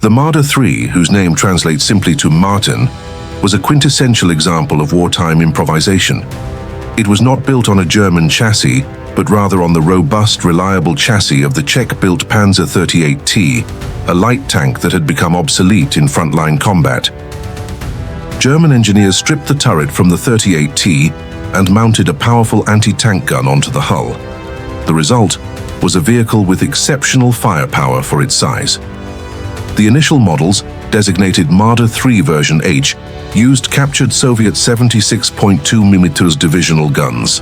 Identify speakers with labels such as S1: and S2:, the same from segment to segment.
S1: The Marder III, whose name translates simply to Marten, was a quintessential example of wartime improvisation. It was not built on a German chassis, but rather on the robust, reliable chassis of the Czech-built Panzer 38T, a light tank that had become obsolete in frontline combat. German engineers stripped the turret from the 38T and mounted a powerful anti-tank gun onto the hull. The result was a vehicle with exceptional firepower for its size. The initial models, designated Marder III version H, used captured Soviet 76.2mm divisional guns.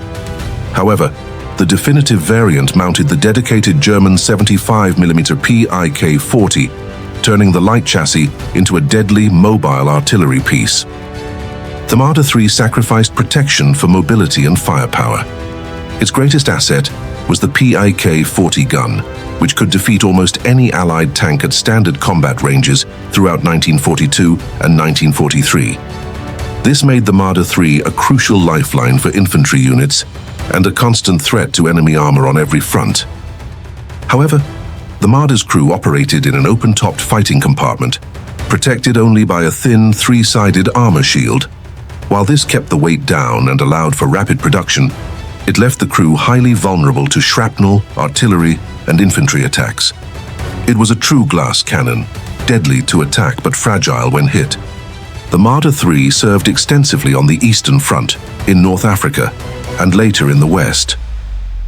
S1: However, the definitive variant mounted the dedicated German 75mm PIK-40, turning the light chassis into a deadly mobile artillery piece. The Marder III sacrificed protection for mobility and firepower. Its greatest asset was the PIK-40 gun, which could defeat almost any Allied tank at standard combat ranges throughout 1942 and 1943. This made the Marder III a crucial lifeline for infantry units and a constant threat to enemy armor on every front. However, the Marder's crew operated in an open-topped fighting compartment, protected only by a thin, three-sided armor shield. While this kept the weight down and allowed for rapid production, it left the crew highly vulnerable to shrapnel, artillery, and infantry attacks. It was a true glass cannon, deadly to attack but fragile when hit. The Marder III served extensively on the Eastern Front, in North Africa, and later in the West.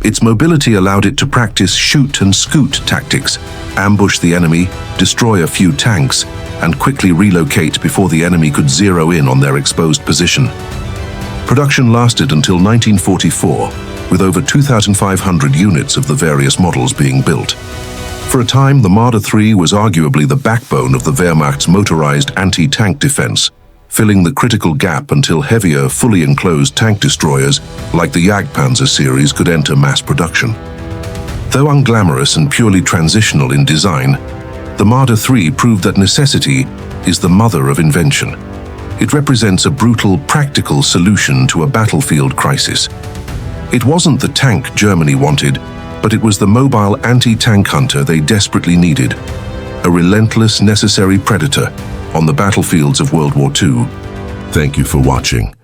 S1: Its mobility allowed it to practice shoot and scoot tactics, ambush the enemy, destroy a few tanks, and quickly relocate before the enemy could zero in on their exposed position. Production lasted until 1944, with over 2,500 units of the various models being built. For a time, the Marder III was arguably the backbone of the Wehrmacht's motorized anti-tank defense, filling the critical gap until heavier, fully enclosed tank destroyers like the Czech-Panzer series could enter mass production. Though unglamorous and purely transitional in design, the Marder III proved that necessity is the mother of invention. It represents a brutal, practical solution to a battlefield crisis. It wasn't the tank Germany wanted, but it was the mobile anti-tank hunter they desperately needed, a relentless, necessary predator on the battlefields of World War II. Thank you for watching.